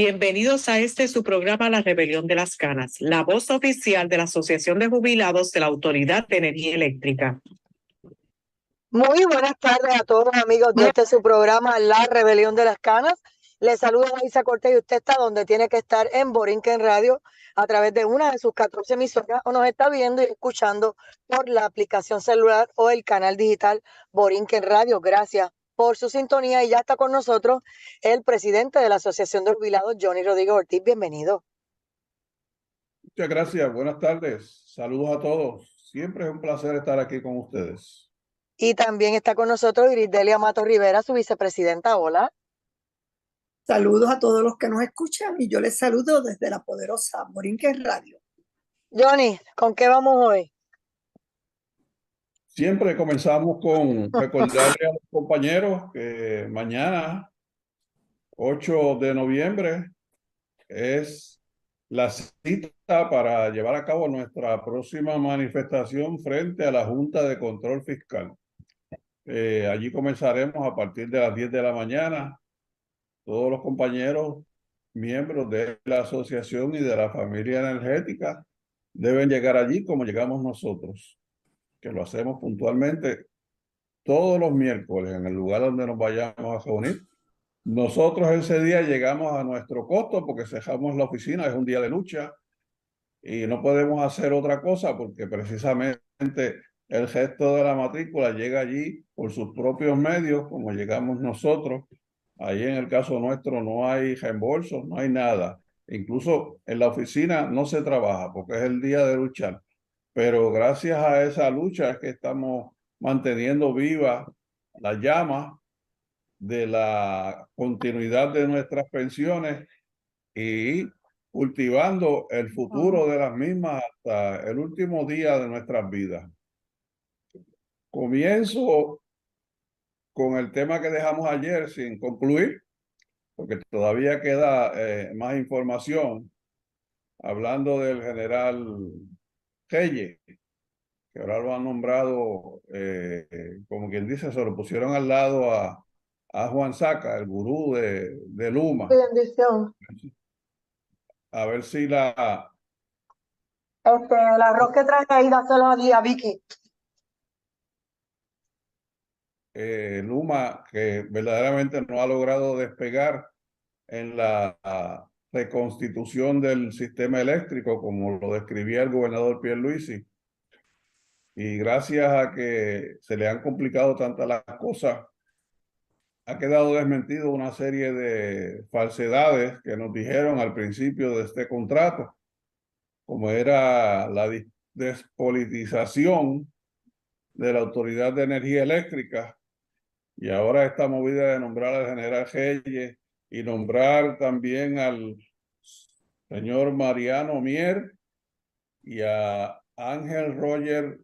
Bienvenidos a su programa La Rebelión de las Canas, la voz oficial de la Asociación de Jubilados de la Autoridad de Energía Eléctrica. Muy buenas tardes a todos amigos de su programa La Rebelión de las Canas. Les saluda Isa Cortés y usted está donde tiene que estar en Borinquen Radio a través de una de sus 14 emisoras o nos está viendo y escuchando por la aplicación celular o el canal digital Borinquen Radio. Gracias por su sintonía y ya está con nosotros el presidente de la Asociación de Jubilados, Johnny Rodríguez Ortiz. Bienvenido. Muchas gracias, buenas tardes, saludos a todos. Siempre es un placer estar aquí con ustedes. Y también está con nosotros Iridelia Matos Rivera, su vicepresidenta. Hola. Saludos a todos los que nos escuchan y yo les saludo desde la poderosa Borinquen Radio. Johnny, ¿con qué vamos hoy? Siempre comenzamos con recordarle a los compañeros que mañana, 8 de noviembre, es la cita para llevar a cabo nuestra próxima manifestación frente a la Junta de Control Fiscal. Allí comenzaremos a partir de las 10 de la mañana. Todos los compañeros, miembros de la asociación y de la familia energética, deben llegar allí como llegamos nosotros, que lo hacemos puntualmente todos los miércoles en el lugar donde nos vayamos a reunir. Nosotros ese día llegamos a nuestro costo porque cerramos la oficina, es un día de lucha y no podemos hacer otra cosa porque precisamente el gesto de la matrícula llega allí por sus propios medios, como llegamos nosotros. Ahí en el caso nuestro no hay reembolsos, no hay nada. Incluso en la oficina no se trabaja porque es el día de luchar. Pero gracias a esa lucha es que estamos manteniendo viva la llama de la continuidad de nuestras pensiones y cultivando el futuro de las mismas hasta el último día de nuestras vidas. Comienzo con el tema que dejamos ayer sin concluir, porque todavía queda más información, hablando del general Reyes, que ahora lo han nombrado, como quien dice, se lo pusieron al lado a Juan Saca, el gurú de Luma. Bendición. A ver si el arroz que traje ahí, dáselo a Vicky. Luma, que verdaderamente no ha logrado despegar en la reconstitución del sistema eléctrico, como lo describía el gobernador Pierluisi. Y gracias a que se le han complicado tantas las cosas, ha quedado desmentido una serie de falsedades que nos dijeron al principio de este contrato, como era la despolitización de la Autoridad de Energía Eléctrica, y ahora esta movida de nombrar al general Reyes y nombrar también al señor Mariano Mier y a Ángel Roger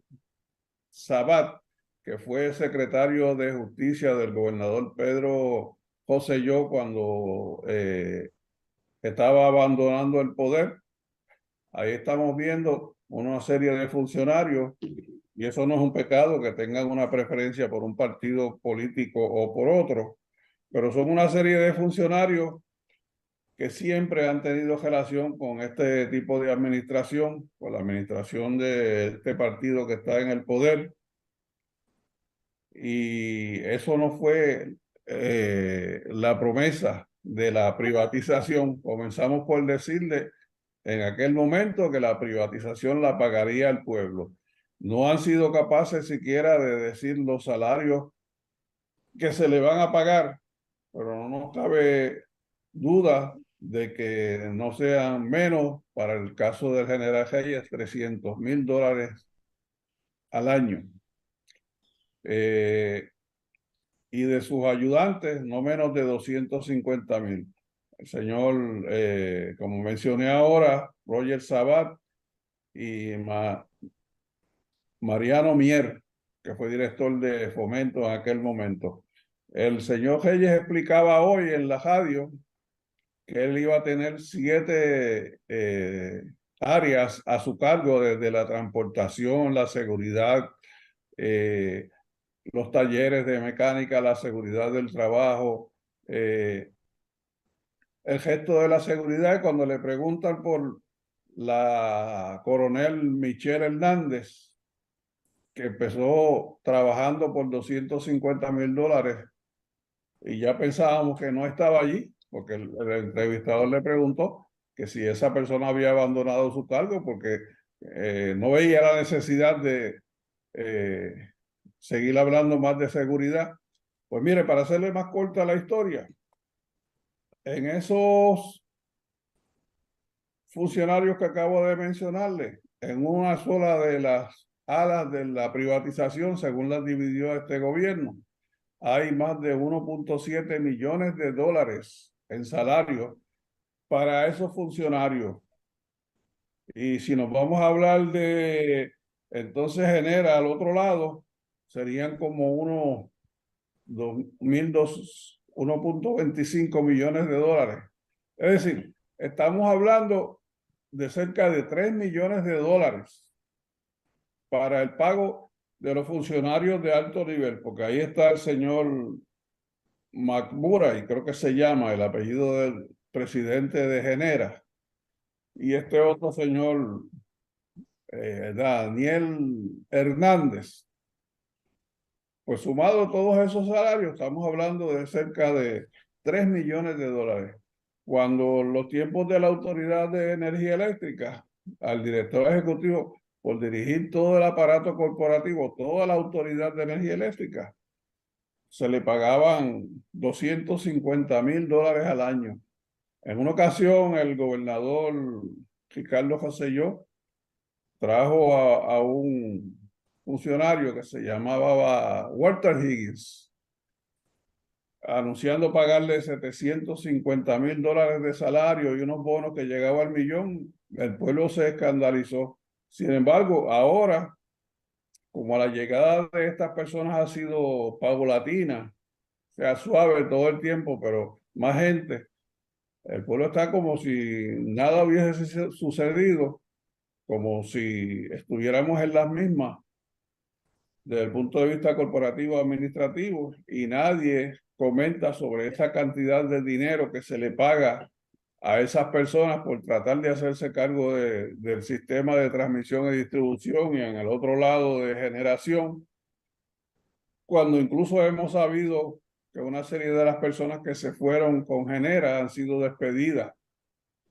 Sabat, que fue secretario de Justicia del gobernador Pedro Rosselló cuando estaba abandonando el poder. Ahí estamos viendo una serie de funcionarios, y eso no es un pecado que tengan una preferencia por un partido político o por otro, pero son una serie de funcionarios que siempre han tenido relación con este tipo de administración, con la administración de este partido que está en el poder. Y eso no fue la promesa de la privatización. Comenzamos por decirle en aquel momento que la privatización la pagaría el pueblo. No han sido capaces siquiera de decir los salarios que se le van a pagar, pero no nos cabe duda de que no sean menos, para el caso del general Reyes, $300,000 al año. Y de sus ayudantes, no menos de 250,000. El señor, como mencioné ahora, Roger Sabat y Mariano Mier, que fue director de Fomento en aquel momento. El señor Reyes explicaba hoy en la radio que él iba a tener 7 áreas a su cargo, desde la transportación, la seguridad, los talleres de mecánica, la seguridad del trabajo, el gesto de la seguridad. Cuando le preguntan por la coronel Michelle Hernández, que empezó trabajando por $250,000, y ya pensábamos que no estaba allí, porque el entrevistador le preguntó que si esa persona había abandonado su cargo porque no veía la necesidad de seguir hablando más de seguridad. Pues mire, para hacerle más corta la historia, en esos funcionarios que acabo de mencionarle, en una sola de las alas de la privatización, según las dividió este gobierno, hay más de 1.7 millones de dólares en salario para esos funcionarios. Y si nos vamos a hablar de, entonces genera al otro lado, serían como unos 1.25 millones de dólares. Es decir, estamos hablando de cerca de 3 millones de dólares para el pago de los funcionarios de alto nivel, porque ahí está el señor McMurray, creo que se llama el apellido del presidente de Genera, y este otro señor, Daniel Hernández. Pues sumado todos esos salarios, estamos hablando de cerca de 3 millones de dólares. Cuando los tiempos de la Autoridad de Energía Eléctrica, al director ejecutivo, por dirigir todo el aparato corporativo, toda la Autoridad de Energía Eléctrica, se le pagaban $250,000 al año. En una ocasión, el gobernador Ricardo Rosselló trajo a un funcionario que se llamaba Walter Higgins, anunciando pagarle $750,000 de salario y unos bonos que llegaban al millón. El pueblo se escandalizó. Sin embargo, ahora, como la llegada de estas personas ha sido paulatina, o sea, suave todo el tiempo, pero más gente, el pueblo está como si nada hubiese sucedido, como si estuviéramos en las mismas desde el punto de vista corporativo administrativo, y nadie comenta sobre esa cantidad de dinero que se le paga a esas personas por tratar de hacerse cargo del sistema de transmisión y distribución, y en el otro lado de generación, cuando incluso hemos sabido que una serie de las personas que se fueron con Genera han sido despedidas,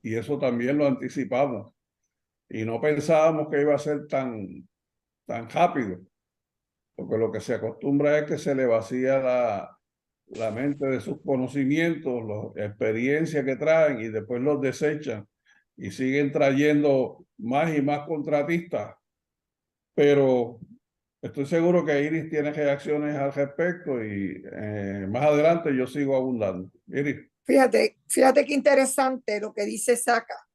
y eso también lo anticipamos, y no pensábamos que iba a ser tan rápido, porque lo que se acostumbra es que se le vacía la mente de sus conocimientos, la experiencia que traen, y después los desechan y siguen trayendo más y más contratistas. Pero estoy seguro que Iris tiene reacciones al respecto, y más adelante yo sigo abundando. Iris. Fíjate qué interesante lo que dice Saca,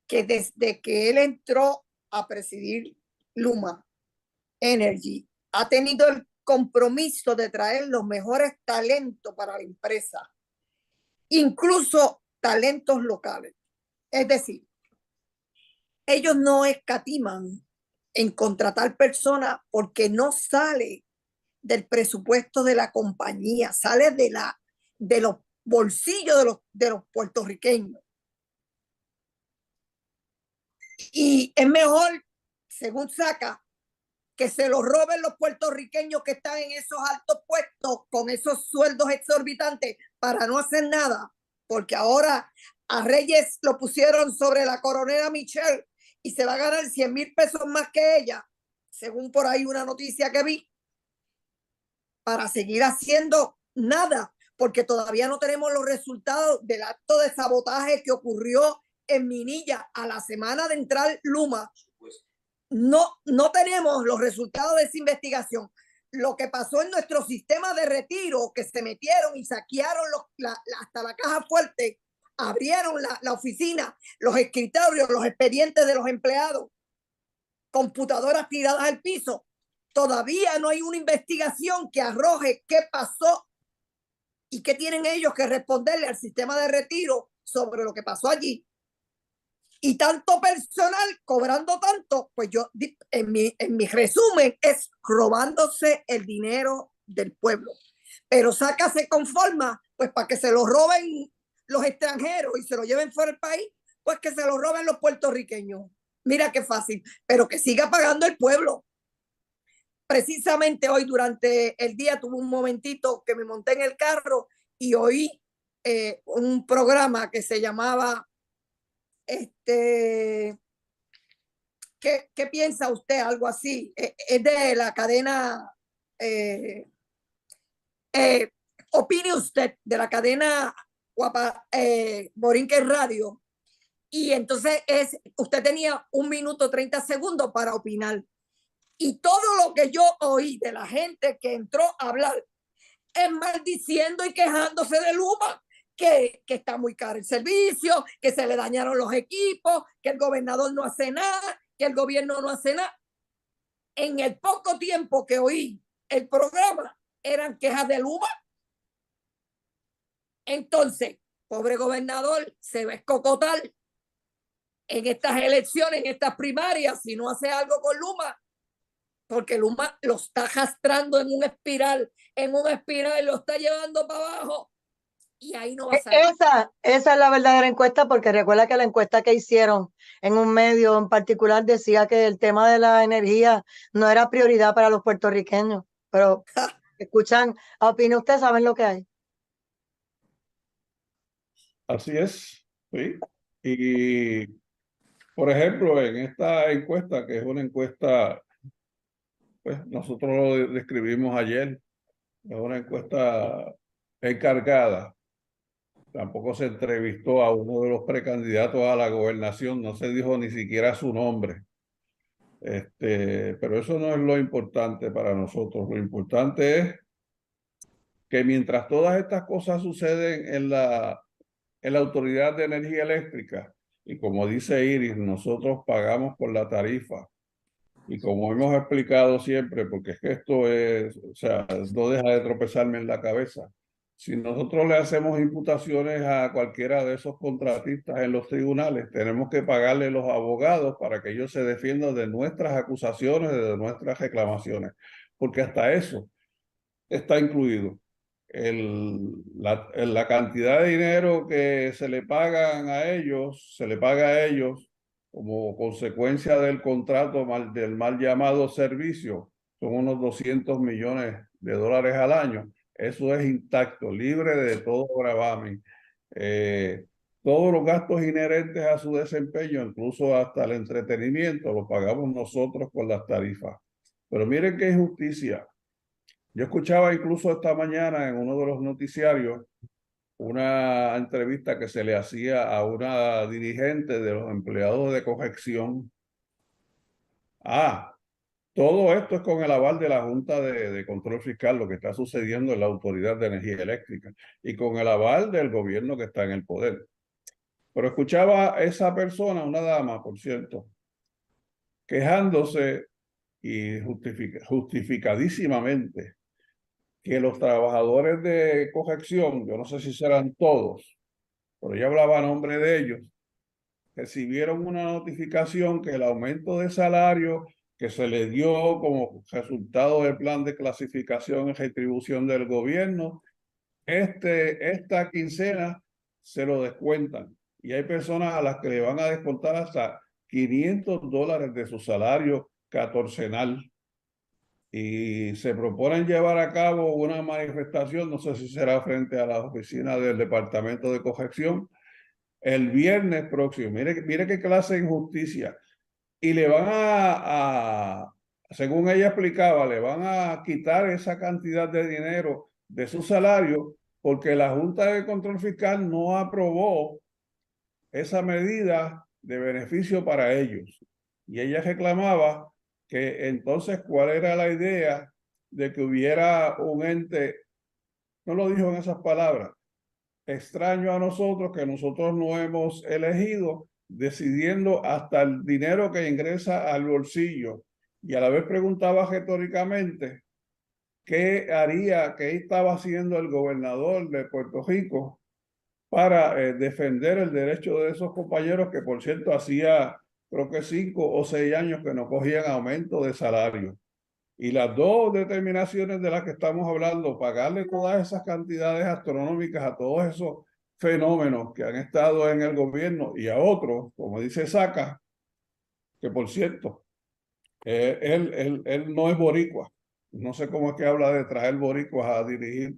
que desde que él entró a presidir Luma Energy, ha tenido el compromiso de traer los mejores talentos para la empresa, incluso talentos locales. Es decir, ellos no escatiman en contratar personas porque no sale del presupuesto de la compañía, sale de los bolsillos de los puertorriqueños. Y es mejor, según Saca, que se lo roben los puertorriqueños que están en esos altos puestos con esos sueldos exorbitantes para no hacer nada, porque ahora a Reyes lo pusieron sobre la coronela Michelle y se va a ganar 100,000 pesos más que ella, según por ahí una noticia que vi, para seguir haciendo nada, porque todavía no tenemos los resultados del acto de sabotaje que ocurrió en Minilla a la semana de entrar Luma. No tenemos los resultados de esa investigación. Lo que pasó en nuestro sistema de retiro, que se metieron y saquearon hasta la caja fuerte, abrieron la oficina, los escritorios, los expedientes de los empleados, computadoras tiradas al piso. Todavía no hay una investigación que arroje qué pasó y qué tienen ellos que responderle al sistema de retiro sobre lo que pasó allí. Y tanto personal cobrando tanto, pues yo en mi resumen es robándose el dinero del pueblo. Pero Saca se conforma pues para que se lo roben los extranjeros y se lo lleven fuera del país, pues que se lo roben los puertorriqueños. Mira qué fácil, pero que siga pagando el pueblo. Precisamente hoy durante el día tuve un momentito que me monté en el carro y oí un programa que se llamaba ¿qué piensa usted? Algo así. Es de la cadena opine usted, de la cadena Borinquen Radio. Y entonces usted tenía 1 minuto 30 segundos para opinar. Y todo lo que yo oí de la gente que entró a hablar es maldiciendo y quejándose de Luma, que está muy caro el servicio, que se le dañaron los equipos, que el gobernador no hace nada, que el gobierno no hace nada. En el poco tiempo que oí el programa, eran quejas de Luma. Entonces, pobre gobernador, se va a escocotar en estas elecciones, en estas primarias, si no hace algo con Luma, porque Luma lo está arrastrando en una espiral y lo está llevando para abajo y ahí no va a salir. Esa es la verdadera encuesta, porque recuerda que la encuesta que hicieron en un medio en particular decía que el tema de la energía no era prioridad para los puertorriqueños, pero escuchan, opina usted, saben lo que hay. Así es, sí. Y, por ejemplo, en esta encuesta, que es una encuesta, pues nosotros lo describimos ayer, es una encuesta encargada. Tampoco se entrevistó a uno de los precandidatos a la gobernación, no se dijo ni siquiera su nombre. Pero eso no es lo importante para nosotros. Lo importante es que mientras todas estas cosas suceden en la Autoridad de Energía Eléctrica, y como dice Iris, nosotros pagamos por la tarifa, y como hemos explicado siempre, porque es que esto es, o sea, no deja de tropezarme en la cabeza. Si nosotros le hacemos imputaciones a cualquiera de esos contratistas en los tribunales, tenemos que pagarle a los abogados para que ellos se defiendan de nuestras acusaciones, de nuestras reclamaciones, porque hasta eso está incluido. La cantidad de dinero que se le pagan a ellos, se le paga a ellos como consecuencia del contrato del mal llamado servicio, son unos 200 millones de dólares al año. Eso es intacto, libre de todo gravamen. Todos los gastos inherentes a su desempeño, incluso hasta el entretenimiento, lo pagamos nosotros con las tarifas. Pero miren qué injusticia. Yo escuchaba incluso esta mañana en uno de los noticiarios una entrevista que se le hacía a una dirigente de los empleados de corrección. Todo esto es con el aval de la Junta de Control Fiscal, lo que está sucediendo en la Autoridad de Energía Eléctrica, y con el aval del gobierno que está en el poder. Pero escuchaba a esa persona, una dama, por cierto, quejándose y justificadísimamente que los trabajadores de corrección, yo no sé si serán todos, pero ella hablaba a nombre de ellos, recibieron una notificación que el aumento de salario que se le dio como resultado del plan de clasificación y retribución del gobierno, esta quincena se lo descuentan. Y hay personas a las que le van a descontar hasta $500 de su salario catorcenal. Y se proponen llevar a cabo una manifestación, no sé si será frente a la oficina del Departamento de Corrección, el viernes próximo. Mire qué clase de injusticia. Y le van según ella explicaba, le van a quitar esa cantidad de dinero de su salario porque la Junta de Control Fiscal no aprobó esa medida de beneficio para ellos. Y ella reclamaba que entonces cuál era la idea de que hubiera un ente, no lo dijo en esas palabras, extraño a nosotros, que nosotros no hemos elegido, decidiendo hasta el dinero que ingresa al bolsillo. Y a la vez preguntaba retóricamente qué estaba haciendo el gobernador de Puerto Rico para defender el derecho de esos compañeros que, por cierto, hacía creo que 5 o 6 años que no cogían aumento de salario. Y las dos determinaciones de las que estamos hablando, pagarle todas esas cantidades astronómicas a todos esos fenómenos que han estado en el gobierno y a otros, como dice Saca, que por cierto, él no es boricua. No sé cómo es que habla de traer boricuas a dirigir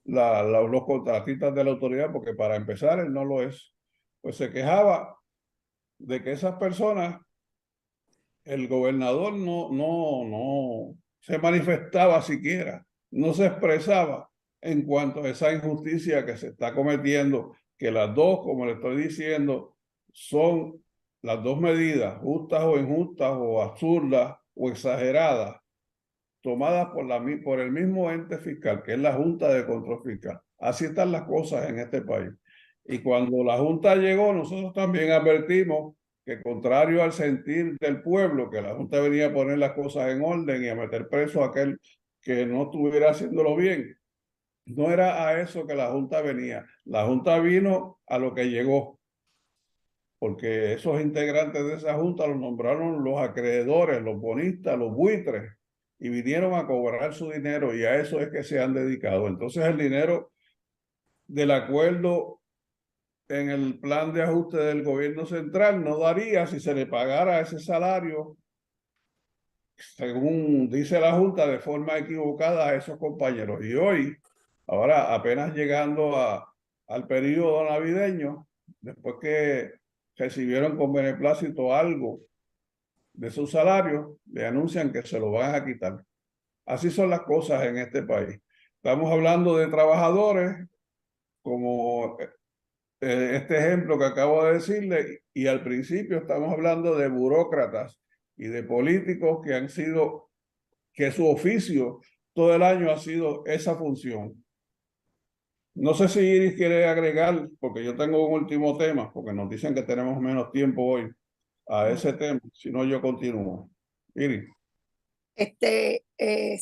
los contratistas de la autoridad, porque para empezar él no lo es. Pues se quejaba de que esas personas, el gobernador no se manifestaba siquiera, no se expresaba en cuanto a esa injusticia que se está cometiendo, que las dos, como le estoy diciendo, son las dos medidas, justas o injustas o absurdas o exageradas, tomadas por el mismo ente fiscal, que es la Junta de Control Fiscal. Así están las cosas en este país. Y cuando la Junta llegó, nosotros también advertimos que, contrario al sentir del pueblo, que la Junta venía a poner las cosas en orden y a meter preso a aquel que no estuviera haciéndolo bien, no era a eso que la Junta venía. La Junta vino a lo que llegó, porque esos integrantes de esa Junta los nombraron los acreedores, los bonistas, los buitres, y vinieron a cobrar su dinero, y a eso es que se han dedicado. Entonces el dinero del acuerdo en el plan de ajuste del gobierno central no daría si se le pagara ese salario, según dice la Junta, de forma equivocada a esos compañeros. Y hoy, ahora apenas llegando al periodo navideño, después que recibieron con beneplácito algo de sus salarios, le anuncian que se lo van a quitar. Así son las cosas en este país. Estamos hablando de trabajadores, como este ejemplo que acabo de decirle, y al principio estamos hablando de burócratas y de políticos que su oficio todo el año ha sido esa función. No sé si Iris quiere agregar, porque yo tengo un último tema, porque nos dicen que tenemos menos tiempo hoy a ese tema, si no yo continúo. Iris.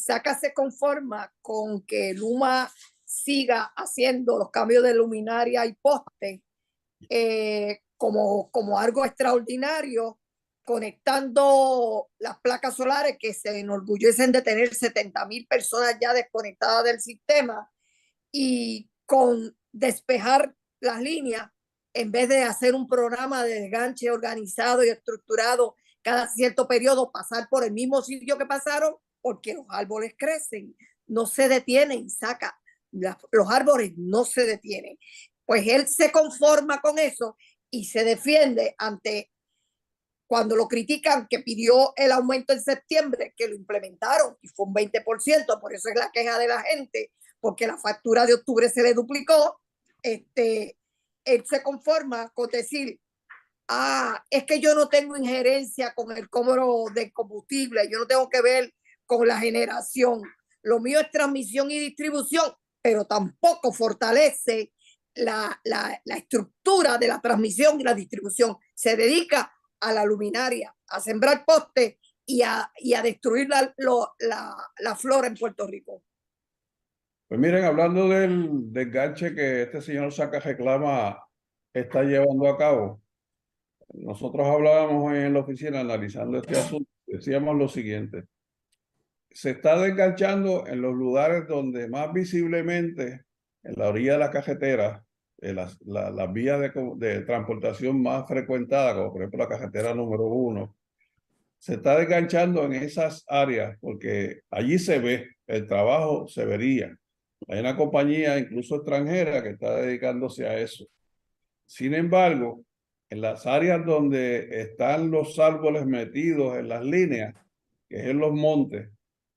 Saca se conforma con que Luma siga haciendo los cambios de luminaria y poste como algo extraordinario, conectando las placas solares que se enorgullecen de tener 70,000 personas ya desconectadas del sistema, y con despejar las líneas en vez de hacer un programa de desganche organizado y estructurado cada cierto periodo, pasar por el mismo sitio que pasaron, porque los árboles crecen, no se detienen, Saca, los árboles no se detienen. Pues él se conforma con eso y se defiende ante, cuando lo critican, que pidió el aumento en septiembre, que lo implementaron y fue un 20%, por eso es la queja de la gente, porque la factura de octubre se le duplicó. Él se conforma con decir, es que yo no tengo injerencia con el cobro de combustible, yo no tengo que ver con la generación, lo mío es transmisión y distribución, pero tampoco fortalece la estructura de la transmisión y la distribución. Se dedica a la luminaria, a sembrar postes y a destruir la flora en Puerto Rico. Pues miren, hablando del desganche que este señor Saca reclama está llevando a cabo, nosotros hablábamos en la oficina analizando este asunto, decíamos lo siguiente: se está desganchando en los lugares donde más visiblemente, en la orilla de la carretera, las vías de transportación más frecuentadas, como por ejemplo la carretera número 1, se está desganchando en esas áreas porque allí se ve, el trabajo se vería. Hay una compañía incluso extranjera que está dedicándose a eso. Sin embargo, en las áreas donde están los árboles metidos en las líneas, que es en los montes,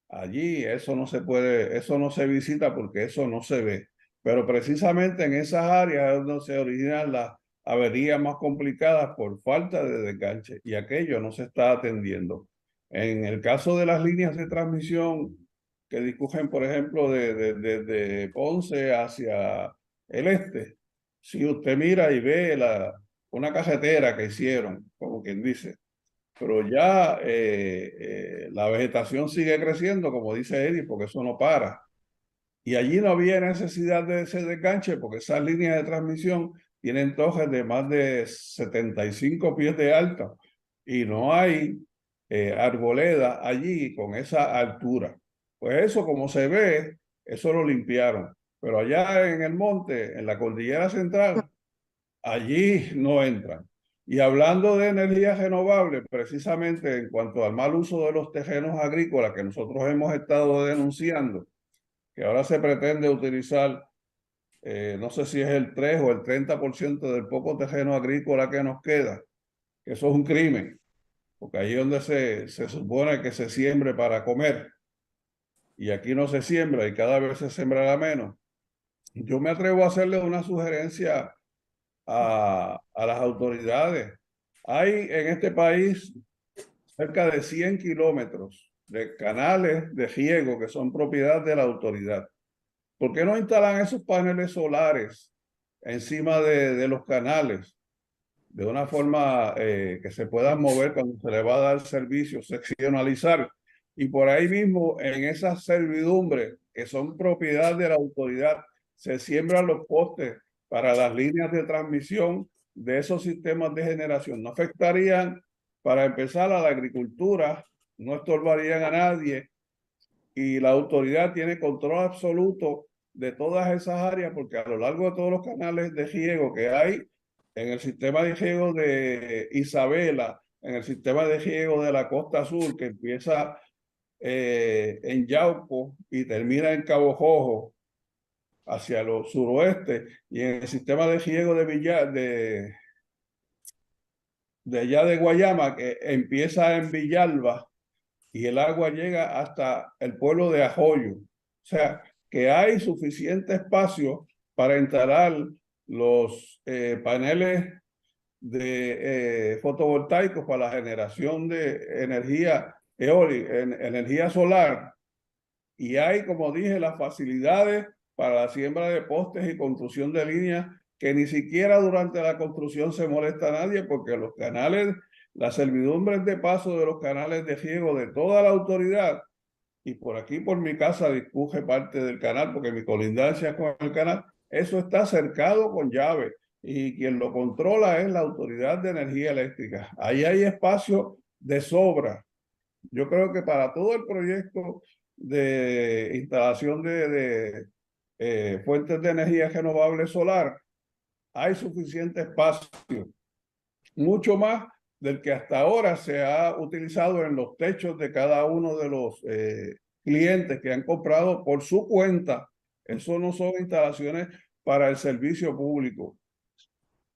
allí eso no se puede, eso no se visita porque eso no se ve. Pero precisamente en esas áreas es donde se originan las averías más complicadas por falta de desganche, y aquello no se está atendiendo. En el caso de las líneas de transmisión que discurren, por ejemplo, de Ponce hacia el este, si usted mira y ve una carretera que hicieron, como quien dice, pero ya la vegetación sigue creciendo, como dice Eddie, porque eso no para. Y allí no había necesidad de ese desganche, porque esas líneas de transmisión tienen torres de más de 75 pies de alto y no hay arboleda allí con esa altura. Pues eso, como se ve, eso lo limpiaron. pero allá en el monte, en la cordillera central, allí no entran. Y hablando de energías renovables, precisamente en cuanto al mal uso de los terrenos agrícolas que nosotros hemos estado denunciando, que ahora se pretende utilizar, no sé si es el 3 o el 30% del poco terreno agrícola que nos queda, que eso es un crimen, porque ahí es donde se supone que se siembre para comer, y aquí no se siembra y cada vez se sembrará menos. Yo me atrevo a hacerle una sugerencia a las autoridades. Hay en este país cerca de 100 kilómetros de canales de riego que son propiedad de la autoridad. ¿Por qué no instalan esos paneles solares encima de los canales de una forma que se puedan mover cuando se le va a dar servicio, seccionalizar? Y por ahí mismo, en esas servidumbres que son propiedad de la autoridad, se siembran los postes para las líneas de transmisión de esos sistemas de generación. No afectarían, para empezar, a la agricultura, no estorbarían a nadie, y la autoridad tiene control absoluto de todas esas áreas, porque a lo largo de todos los canales de riego que hay, en el sistema de riego de Isabela, en el sistema de riego de la Costa Sur, que empieza en Yauco y termina en Cabo Rojo, hacia el suroeste, y en el sistema de riego de allá de Guayama, que empieza en Villalba, y el agua llega hasta el pueblo de Arroyo. O sea, que hay suficiente espacio para instalar los paneles de fotovoltaicos para la generación de energía eólica, energía solar, y hay, como dije, las facilidades para la siembra de postes y construcción de líneas, que ni siquiera durante la construcción se molesta a nadie, porque los canales, las servidumbres de paso de los canales de riego de toda la autoridad, y por aquí por mi casa discurre parte del canal, porque mi colindancia con el canal, eso está cercado con llave, y quien lo controla es la Autoridad de Energía Eléctrica. Ahí hay espacio de sobra. Yo creo que para todo el proyecto de instalación de fuentes de energía renovable solar, hay suficiente espacio, mucho más del que hasta ahora se ha utilizado en los techos de cada uno de los clientes que han comprado por su cuenta. Eso no son instalaciones para el servicio público.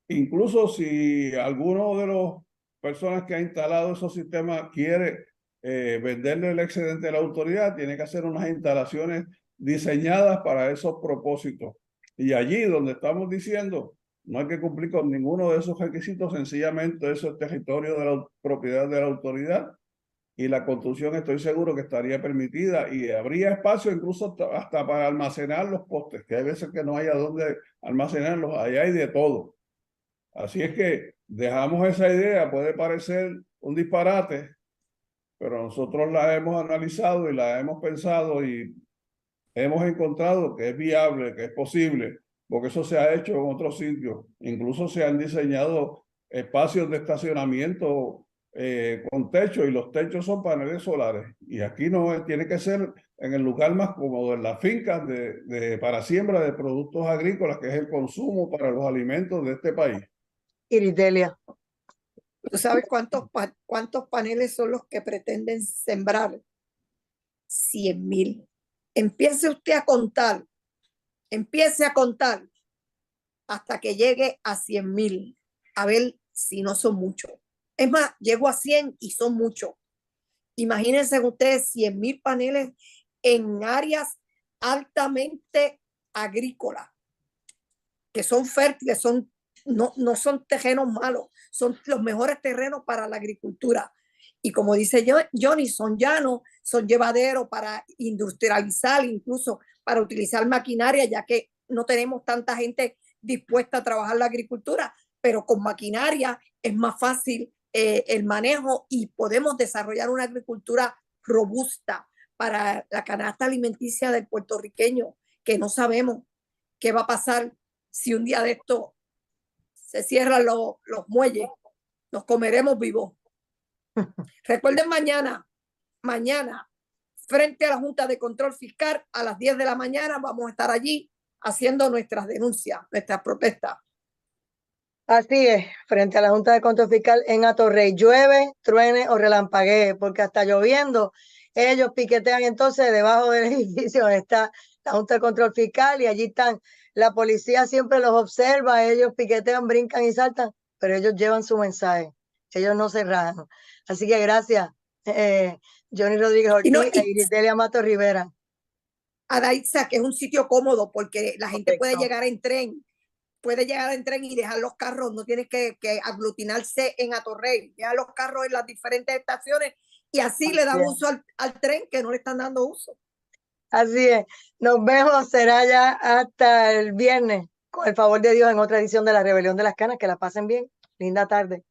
Incluso si alguno de las personas que ha instalado esos sistemas quiere venderle el excedente a la autoridad, tiene que hacer unas instalaciones diseñadas para esos propósitos. Y allí donde estamos diciendo, no hay que cumplir con ninguno de esos requisitos, sencillamente eso es territorio de la propiedad de la autoridad, y la construcción estoy seguro que estaría permitida, y habría espacio incluso hasta para almacenar los postes, que hay veces que no hay a dónde almacenarlos, allá hay de todo. Así es que dejamos esa idea, puede parecer un disparate, pero nosotros la hemos analizado y la hemos pensado y hemos encontrado que es viable, que es posible, porque eso se ha hecho en otros sitios. Incluso se han diseñado espacios de estacionamiento con techo, y los techos son paneles solares. Y aquí no tiene que ser en el lugar más cómodo, en las fincas para siembra de productos agrícolas, que es el consumo para los alimentos de este país. Iridelia. ¿Tú sabes cuántos paneles son los que pretenden sembrar? 100,000. Empiece usted a contar, empiece a contar hasta que llegue a 100,000, a ver si no son muchos. Es más, llego a 100 y son muchos. Imagínense ustedes 100,000 paneles en áreas altamente agrícolas, que son fértiles, no son terrenos malos, son los mejores terrenos para la agricultura. Y como dice Johnny, son llanos, son llevaderos para industrializar, incluso para utilizar maquinaria, ya que no tenemos tanta gente dispuesta a trabajar la agricultura, pero con maquinaria es más fácil el manejo, y podemos desarrollar una agricultura robusta para la canasta alimenticia del puertorriqueño, que no sabemos qué va a pasar si un día de esto se cierran los muelles, nos comeremos vivos. Recuerden mañana, frente a la Junta de Control Fiscal, a las 10 de la mañana, vamos a estar allí haciendo nuestras denuncias, nuestras protestas. Así es, frente a la Junta de Control Fiscal en Atorrey, llueve, truene o relampaguee, porque hasta lloviendo, ellos piquetean entonces debajo del edificio donde está la Junta de Control Fiscal y allí están. La policía siempre los observa, ellos piquetean, brincan y saltan, pero ellos llevan su mensaje, ellos no se rajan. Así que gracias, Johnny Rodríguez Ortiz e Iridelia Mato Rivera. Adaitza, que es un sitio cómodo porque la gente puede Correcto. llegar en tren. Puede llegar en tren y dejar los carros, no tienes que aglutinarse en Atorrey, dejar los carros en las diferentes estaciones y así le dan uso al tren que no le están dando uso. Así es, nos vemos, será ya hasta el viernes, con el favor de Dios, en otra edición de La Rebelión de las Canas, que la pasen bien, linda tarde.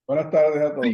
Buenas tardes a todos.